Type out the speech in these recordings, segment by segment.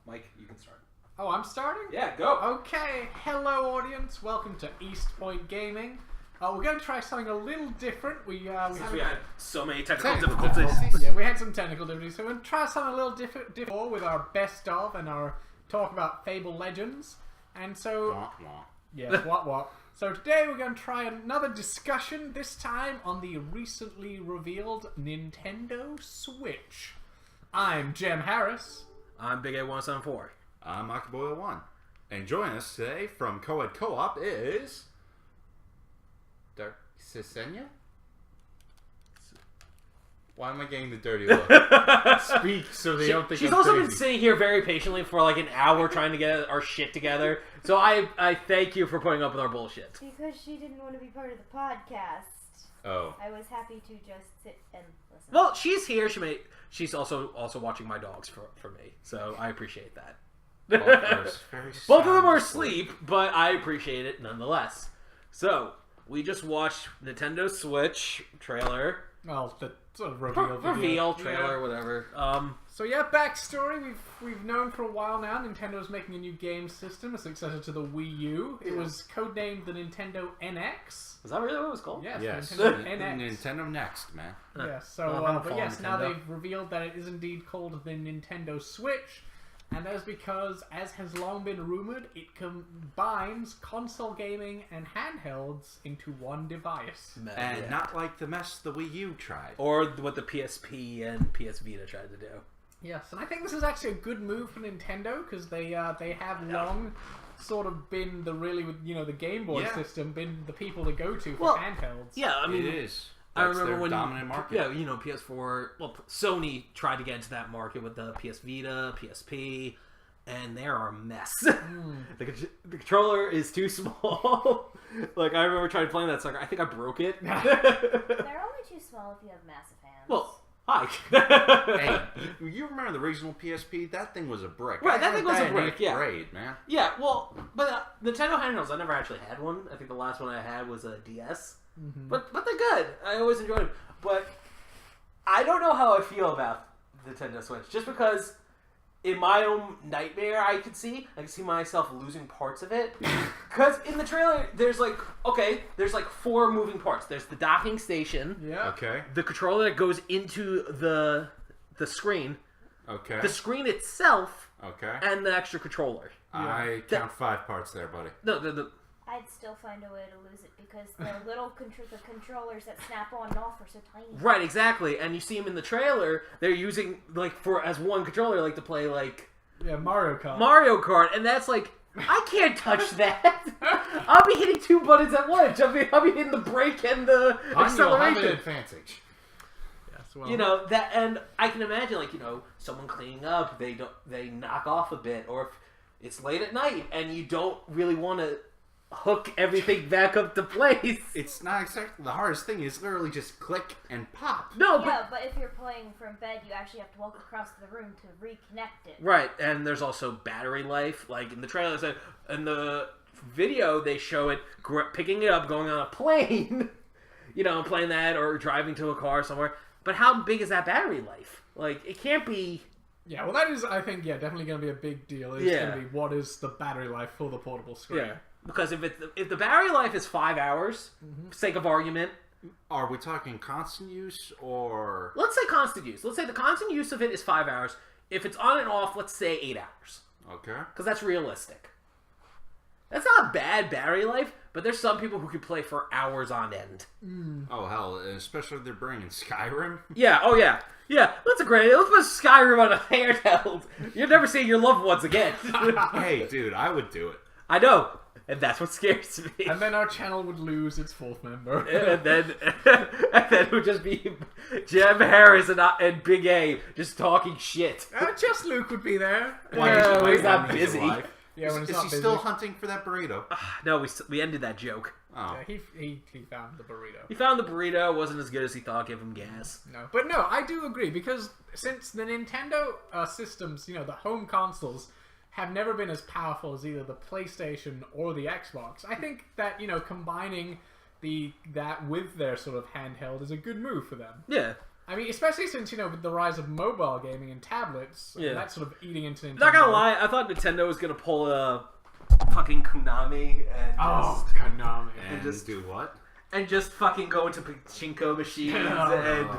Mike, you can start. Oh, I'm starting? Yeah, go. Okay, hello audience. Welcome to East Point Gaming. We're going to try something a little different. We had so many technical difficulties. Yeah, we had some technical difficulties, so we're going to try something a little different with our best of and our talk about Fable Legends. And so, yes, what? So today we're going to try another discussion, this time on the recently revealed Nintendo Switch. I'm Jem Harris. I'm Big A174. I'm Akaboy1. And joining us today from Coed Co-op is... Dark Sisenya? Why am I getting the dirty look? Speak so they don't think She's I'm also crazy. been sitting here very patiently for like an hour trying to get our shit together. So I thank you for putting up with our bullshit. Because she didn't want to be part of the podcast. Oh. I was happy to just sit and listen. Well, she's here. She's also watching my dogs for me. So I appreciate that. Both of them are asleep, but I appreciate it nonetheless. So we just watched Nintendo Switch trailer. Well, the sort of reveal trailer, whatever. So yeah, backstory. We've known for a while now. Nintendo's making a new game system, a successor to the Wii U. It was codenamed the Nintendo NX. Is that really what it was called? Yes. Nintendo NX. Nintendo Next, man. Yes. So, but yes, now they've revealed that it is indeed called the Nintendo Switch. And that is because, as has long been rumored, it combines console gaming and handhelds into one device. And not like the mess the Wii U tried. Or what the PSP and PS Vita tried to do. Yes, and I think this is actually a good move for Nintendo, because they have long sort of been the Game Boy system, been the people to go to for handhelds. Yeah, I mean... It is. I remember their when dominant market. Yeah, PS4. Well, Sony tried to get into that market with the PS Vita, PSP, and they're a mess. The controller is too small. Like I remember trying to play that sucker. I think I broke it. They're only too small if you have massive hands. Well, hi. Hey, you remember the original PSP? That thing was a brick. Right, that thing was a brick. Yeah, great, man. Yeah, well, but Nintendo handhelds. I never actually had one. I think the last one I had was a DS. Mm-hmm. But they're good. I always enjoyed them. But I don't know how I feel about Nintendo Switch. Just because in my own nightmare I can see myself losing parts of it. Because in the trailer there's like 4 moving parts. There's the docking station. Yeah. Okay. The controller that goes into the screen. Okay. The screen itself. Okay. And the extra controller. I count 5 parts there, buddy. No, I'd still find a way to lose it because the little the controllers that snap on and off are so tiny. Right, exactly. And you see them in the trailer. They're using as one controller, to play Mario Kart. Mario Kart, and that's I can't touch that. I'll be hitting 2 buttons at once. I'll be hitting the brake and the acceleration. You'll have an advantage. Yes, well, that, and I can imagine someone cleaning up. They knock off a bit, or if it's late at night and you don't really want to hook everything back up to place. It's not exactly the hardest thing. It's literally just click and pop. No, but if you're playing from bed, you actually have to walk across the room to reconnect it. Right, and there's also battery life. Like in the trailer, in the video, they show it picking it up, going on a plane, playing that, or driving to a car somewhere. But how big is that battery life? It can't be... Yeah, well that is, I think, definitely going to be a big deal. It's going to be, what is the battery life for the portable screen? Yeah. Because if the battery life is 5 hours, sake of argument... Are we talking constant use, or... Let's say constant use. Let's say the constant use of it is 5 hours. If it's on and off, let's say 8 hours. Okay. Because that's realistic. That's not bad battery life, but there's some people who can play for hours on end. Oh, hell, especially if they're bringing Skyrim. Yeah, oh yeah. Yeah, that's a great... Let's put Skyrim on a handheld. You'll never see your loved ones again. Hey, dude, I would do it. I know. And that's what scares me. And then our channel would lose its 4th member. and then it would just be Jem Harris and Big A just talking shit. Just Luke would be there. When he's not busy. Yeah, when is he's not he busy. still hunting for that burrito? No, we ended that joke. Oh. Yeah, he found the burrito. He found the burrito. Wasn't as good as he thought. Give him gas. No, but no, I do agree, because since the Nintendo systems, the home consoles, have never been as powerful as either the PlayStation or the Xbox. I think that, combining that with their sort of handheld is a good move for them. Yeah. I mean, especially since, with the rise of mobile gaming and tablets, Yeah. that's sort of eating into Nintendo. Not gonna lie, I thought Nintendo was gonna pull a fucking Konami and Konami. And just- do what? and just fucking go into pachinko machines and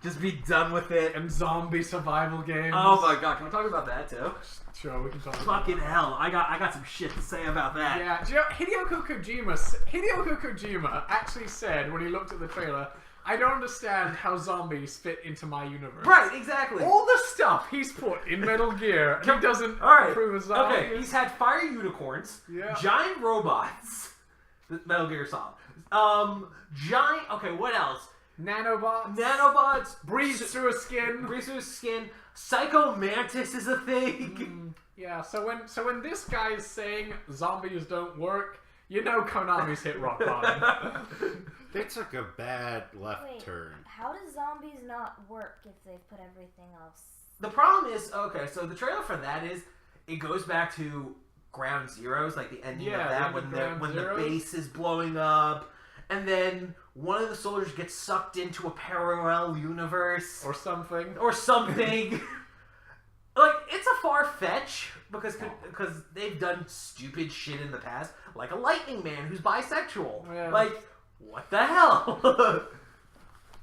just be done with it. And zombie survival games. Oh my god, can we talk about that too? Sure, we can talk about Fucking hell, I got some shit to say about that. Yeah, do you know, Hideo Kojima actually said when he looked at the trailer, I don't understand how zombies fit into my universe. Right, exactly. All the stuff he's put in Metal Gear, he doesn't Alright, approve of zombies. okay, he's had fire unicorns, Yeah. giant robots, Metal Gear Solid, okay, what else? Nanobots, breathe through a skin. breathe through skin, Psycho Mantis is a thing. Yeah, so when this guy's saying zombies don't work, Konami's hit rock bottom. They took a bad left turn. How does zombies not work if they've put everything else? The problem is, okay, so the trailer for that is, it goes back to Ground Zeroes, like the ending of that, when the base is blowing up, and then one of the soldiers gets sucked into a parallel universe. Or something. Like, it's a far fetch because they've done stupid shit in the past, like a Lightning Man who's bisexual. Yeah. Like, what the hell?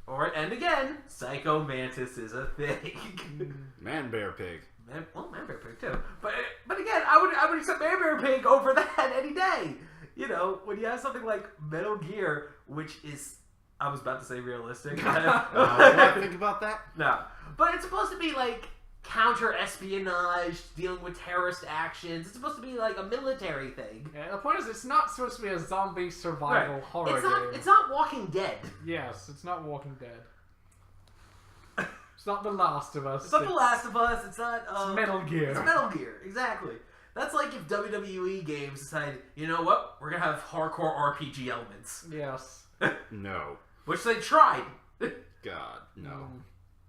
And again, Psycho Mantis is a thing. Man Bear Pig. Man Bear Pig too. But again, I would accept Man Bear Pig over that any day. When you have something like Metal Gear, which is, I was about to say realistic. Think about that? No. But it's supposed to be like counter-espionage, dealing with terrorist actions. It's supposed to be like a military thing. Yeah, the point is, it's not supposed to be a zombie survival horror game. It's not Walking Dead. Yes, it's not Walking Dead. It's not The Last of Us. It's not The Last of Us. It's not... it's Metal Gear. It's Metal Gear, exactly. That's like if WWE games decided, you know what? We're going to have hardcore RPG elements. Yes. No. Which they tried. God, no.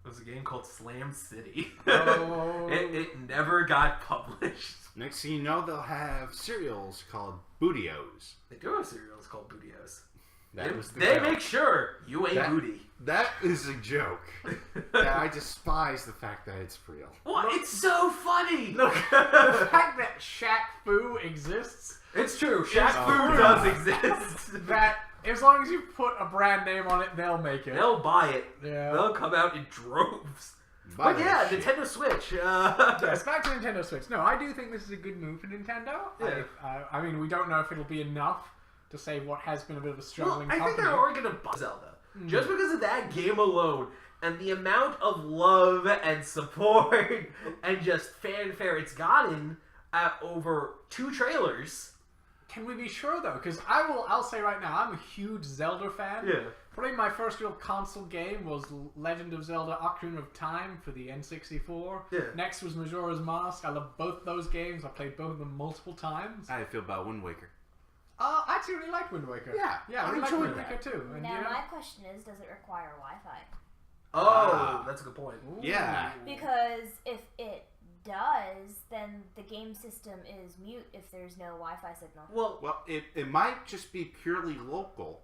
It was a game called Slam City. Oh. It never got published. Next thing you know, they'll have cereals called Bootios. They do have cereals called Bootios. They make sure you ain't booty. That is a joke. I despise the fact that it's real. What? It's so funny! Look, the fact that Shaq Fu exists, It's true. Shaq Fu does exist. that as long as you put a brand name on it, they'll make it. They'll buy it. Yeah. They'll come out in droves. Buy But yeah, that shit. Nintendo Switch. Yes, back to Nintendo Switch. No, I do think this is a good move for Nintendo. Yeah. I mean, we don't know if it'll be enough to save what has been a bit of a Well, struggling I think company. they're already gonna buy Zelda. Just because of that game alone, and the amount of love and support and just fanfare it's gotten over 2 trailers. Can we be sure though? Because I'll say right now, I'm a huge Zelda fan. Yeah. Probably my first real console game was Legend of Zelda: Ocarina of Time for the N64. Yeah. Next was Majora's Mask. I love both those games. I played both of them multiple times. How do you feel about Wind Waker? I actually really liked Wind Waker. Yeah, I I really liked enjoyed Wind that. Waker too. And, Now, my question is, does it require Wi-Fi? Oh, that's a good point. Ooh. Yeah. Because if it does, then the game system is mute if there's no Wi-Fi signal. Well, it might just be purely local.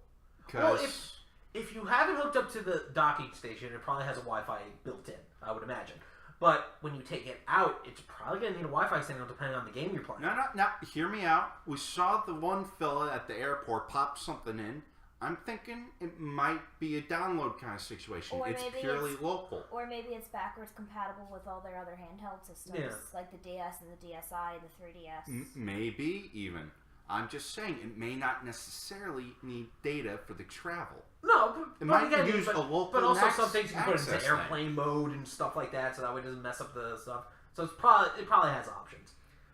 Well, Because if you have it hooked up to the docking station, it probably has a Wi-Fi built in, I would imagine. But when you take it out, it's probably going to need a Wi-Fi signal depending on the game you're playing. no, hear me out. We saw the one fella at the airport pop something in. I'm thinking it might be a download kind of situation. Or It's maybe purely it's- local. Or maybe it's backwards compatible with all their other handheld systems, Yeah. like the DS and the DSi and the 3DS. Maybe even. I'm just saying it may not necessarily need data for the travel. No, It might use a local but also some things you can put access into thing. airplane mode and stuff like that, so that way it doesn't mess up the stuff. So it probably has options.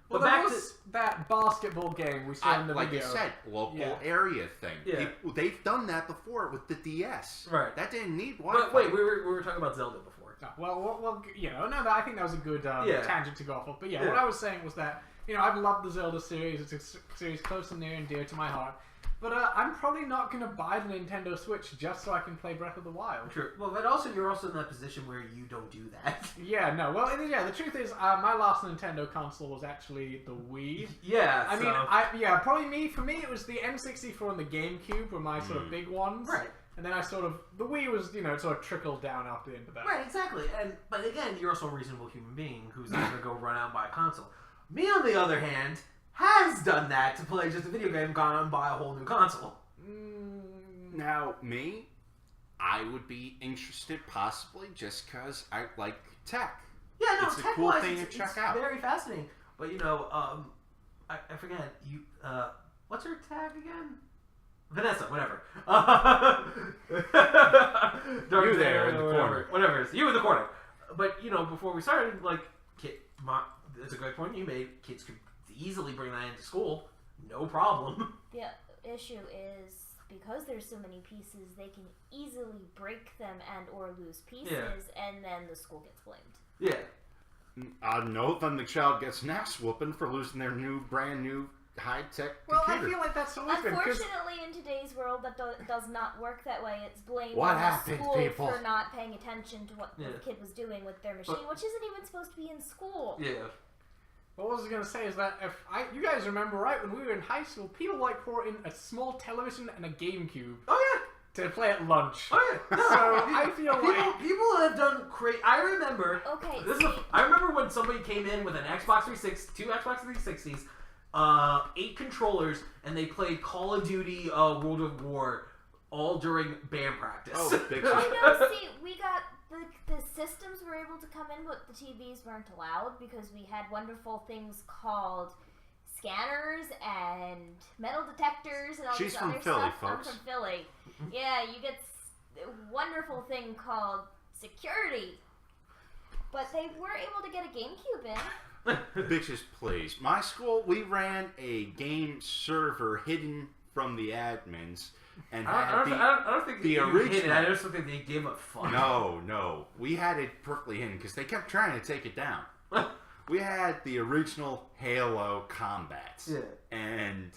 Well, But there back was that basketball game we saw in the like video. you said, local Yeah. area thing. Yeah. They've done that before with the DS. Right. That didn't need Wi-Fi. But wait, we were talking about Zelda before. Well, I think that was a good Yeah. tangent to go off of. But yeah, Yeah. what I was saying was that, I've loved the Zelda series. It's a series close and near and dear to my heart. But I'm probably not going to buy the Nintendo Switch just so I can play Breath of the Wild. True. Well, but also you're also in that position where you don't do that. Yeah, no. Well, the truth is, my last Nintendo console was actually the Wii. Yeah. I mean, probably for me, it was the N64 and the GameCube were my sort of big ones. Right. And then the Wii was, sort of trickled down after the end of that. Right, exactly. But again, you're also a reasonable human being who's not going to go run out and buy a console. Me, on the other hand, has done that to play just a video game, gone out and buy a whole new console. Now, me, I would be interested possibly just because I like tech. Yeah, no, it's a cool thing to check out. It's very fascinating. But, I forget, what's her tag again? Vanessa, whatever. You there in the corner. Whatever it is. You in the corner. But, before we started, it's a great point you made. Kids could easily bring that into school. No problem. The issue is, because there's so many pieces, they can easily break them and or lose pieces, and then the school gets blamed. Yeah. No, then the child gets an ass whooping for losing their brand new high-tech Well, computer. I feel like that's always been... Unfortunately, in today's world, that does not work that way. It's blamed What on the happened, school people? for not paying attention to what the kid was doing with their machine, which isn't even supposed to be in school. Yeah. What I was going to say is that you guys remember, right, when we were in high school, people brought in a small television and a GameCube. Oh, yeah. To play at lunch. Oh, yeah. No, so I feel like... People have done crazy... I remember... Okay, I remember when somebody came in with an Xbox 360, 2 Xbox 360s, 8 controllers, and they played Call of Duty World of War all during band practice. Oh, big see, we got... The systems were able to come in, but the TVs weren't allowed because we had wonderful things called scanners and metal detectors and all She's this from other Philly, stuff. folks. I'm from Philly. Yeah, you get a wonderful thing called security. But they were able to get a GameCube in. Bitches, please. My school, we ran a game server hidden from the admins. And I don't think the you original. hid it. I just don't think they gave a fuck. No. We had it perfectly hidden because they kept trying to take it down. We had the original Halo combats. Yeah. And...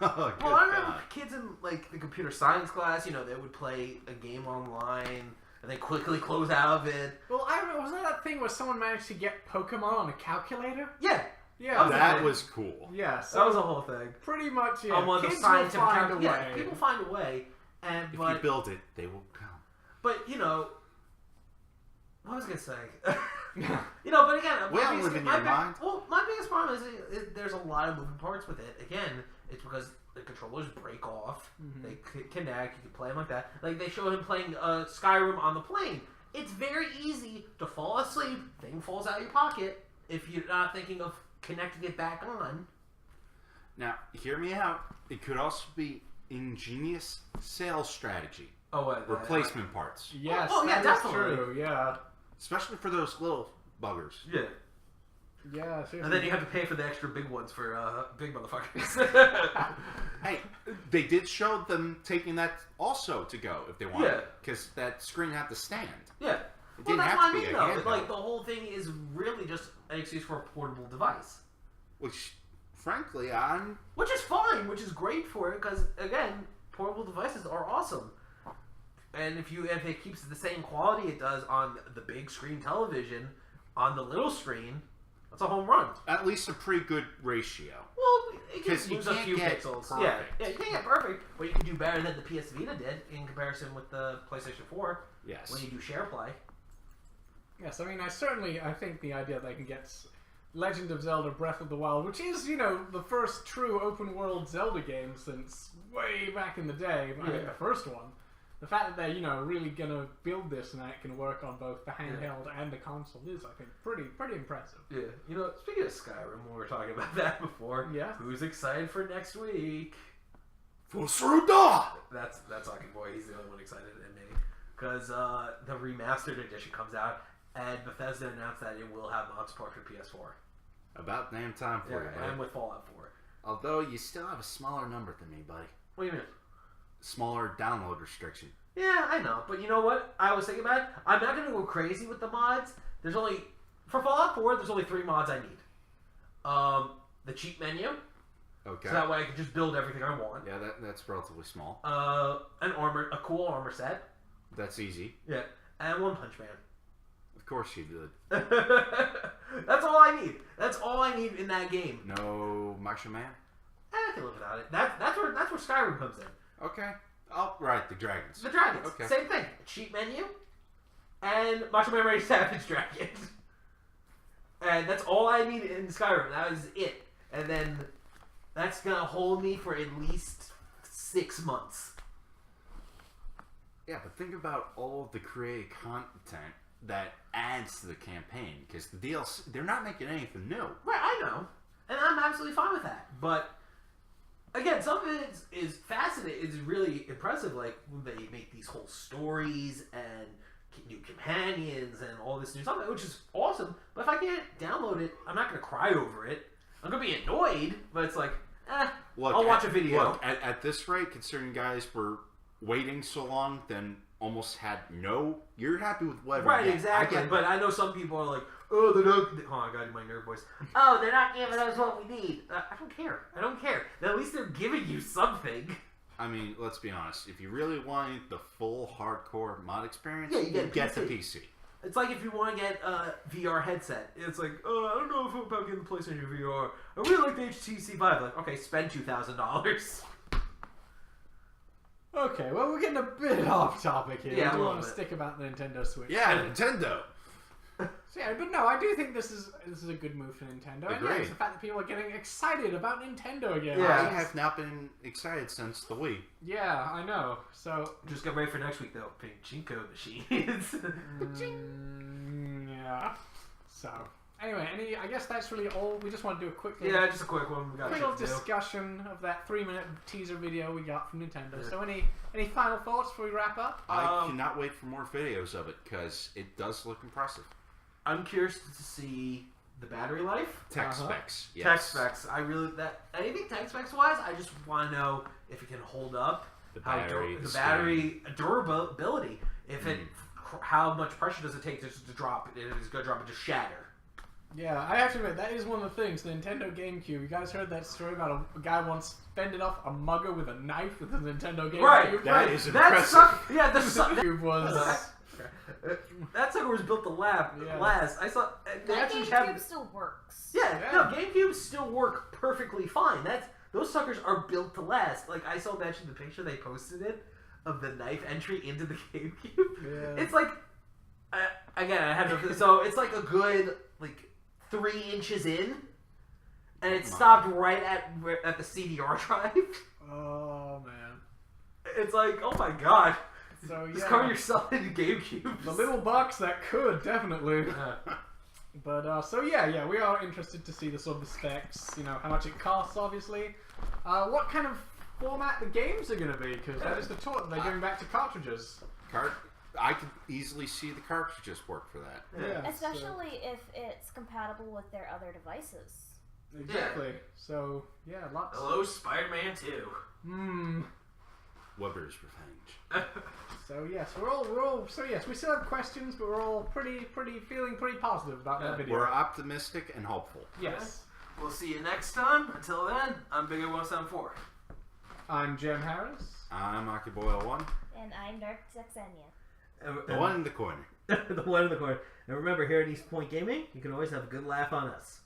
oh, well, I remember kids in, the computer science class, they would play a game online, and they quickly close out of it. Well, I remember, wasn't that thing where someone managed to get Pokemon on a calculator? Yeah. Yeah. That was cool. Yeah, so that was a whole thing. Pretty much, yeah. One of Kids the scientific will find a way. Yeah, people find a way. If you build it, they will come. But, what was I going to say? But again, we don't live in your mind. Well, my biggest problem is there's a lot of moving parts with it. Again, it's because the controllers break off. Mm-hmm. They connect. You can play them like that. Like, they showed him playing Skyrim on the plane. It's very easy to fall asleep. Thing falls out of your pocket if you're not thinking of connecting it back on. Now, hear me out. It could also be ingenious sales strategy. Oh, what? Replacement parts. Yes, yeah, that's definitely. true. Yeah. Especially for those little buggers. Yeah. Yeah, seriously. And then you have to pay for the extra big ones for big motherfuckers. Hey, they did show them taking that also to go if they wanted. Yeah. Because that screen had to stand. Yeah. It didn't have to be a handheld. Like, the whole thing is really just an excuse for a portable device. Which, frankly, Which is fine, which is great for it, because, again, portable devices are awesome. And if it keeps the same quality it does on the big screen television, on the little screen, that's a home run. At least a pretty good ratio. Well, it can you lose a can't few get pixels. perfect. Yeah, you can't get perfect, but you can do better than the PS Vita did in comparison with the PlayStation 4. Yes. When you do share play. Yes, I mean, I think the idea that they can get Legend of Zelda Breath of the Wild, which is, the first true open world Zelda game since way back in the day, I think the first one. The fact that they're, really going to build this and that it can work on both the handheld and the console is, I think, pretty impressive. Yeah. Speaking of Skyrim, we were talking about that before. Yeah. Who's excited for next week? Fusuruda! That's Lucky Boy. He's the only one excited than me. Because the remastered edition comes out, and Bethesda announced that it will have mod support for PS4. About damn time for you, buddy. And with Fallout 4. Although, you still have a smaller number than me, buddy. What do you mean? Smaller download restriction. Yeah, I know. But you know what? I was thinking about it. I'm not going to go crazy with the mods. For Fallout 4, there's only 3 mods I need. The cheat menu. Okay. So that way I can just build everything I want. Yeah, that's relatively small. A cool armor set. That's easy. Yeah. And One Punch Man. Of course you did. That's all I need. That's all I need in that game. No Macho Man? I can live without it. That's where Skyrim comes in. Okay. Oh, right, the dragons. The dragons. Okay. Same thing. Cheat menu and Macho Man Randy Savage dragon. And that's all I need in Skyrim. That was it. And then that's gonna hold me for at least 6 months. Yeah, but think about all of the created content that adds to the campaign, because the DLC, they're not making anything new. Right, I know. And I'm absolutely fine with that. But again, some of it is fascinating. It's really impressive. Like when they make these whole stories and new companions and all this new stuff, which is awesome. But if I can't download it, I'm not going to cry over it. I'm going to be annoyed, but it's like, Look, I'll watch a video. Look, at this rate, considering guys were waiting so long, then almost had no... You're happy with whatever. Right, you get. exactly. But I know some people are like, oh, they're not... Oh, I got my nerd voice. Oh, they're not giving us what we need. I don't care. I don't care. At least they're giving you something. I mean, let's be honest. If you really wanted the full hardcore mod experience, Yeah, you get the PC. It's like if you want to get a VR headset. It's like, oh, I don't know if I'm about getting the PlayStation VR. I really like the HTC Vive. Like, okay, spend $2,000. Okay, well, we're getting a bit off topic here. Yeah, I a do little want to bit. stick about the Nintendo Switch. Yeah, Nintendo. So, yeah, but no, I do think this is a good move for Nintendo. And yeah, Agreed. it's the fact that people are getting excited about Nintendo again. Yeah. I have not been excited since the Wii. Yeah, I know. So, Just get ready for next week, though. Pachinko machines. yeah. So, anyway, I guess that's really all. We just want to do a quick Yeah, just a quick one. We got little shit to do. discussion of that 3-minute teaser video we got from Nintendo. So, any final thoughts before we wrap up? I cannot wait for more videos of it, because it does look impressive. I'm curious to see the battery life. Tech specs. Yes. Tech specs. Anything tech specs wise, I just want to know if it can hold up. The battery. The battery durability. If it, how much pressure does it take just to drop? It is going to drop and just shatter. Yeah, I have to admit, that is one of the things. The Nintendo GameCube. You guys heard that story about a guy once fended off a mugger with a knife with his Nintendo GameCube? Right. That is That impressive. suck. Yeah, the GameCube was... that sucker was built to last. I saw. They That actually GameCube have. still works. Yeah, Yeah. no, GameCubes still work perfectly fine. Those suckers are built to last. Like I saw mentioned the picture they posted it of the knife entry into the GameCube. Yeah. It's like, again, I had to. So it's like a good 3 inches in, and it stopped right at the CDR drive. Oh, man. It's like, oh my god. So, yeah. Just cover yourself in GameCube. The little box that could, definitely. But, so yeah, we are interested to see the sort of specs, how much it costs, obviously. What kind of format the games are going to be, because that is the talk. They're going back to cartridges. I could easily see the cartridges work for that. Yeah. Especially if it's compatible with their other devices. Exactly. So, yeah, lots. Hello, Spider-Man 2. Weber's Revenge. So yes, we're all. So yes, we still have questions, but we're all feeling pretty positive about that video. We're optimistic and hopeful. Yes. We'll see you next time. Until then, I'm Bigger174. I'm Jem Harris. I'm Akiboyle1. And I'm Dark Zexenia. The one in the corner. The one in the corner. And remember, here at East Point Gaming, you can always have a good laugh on us.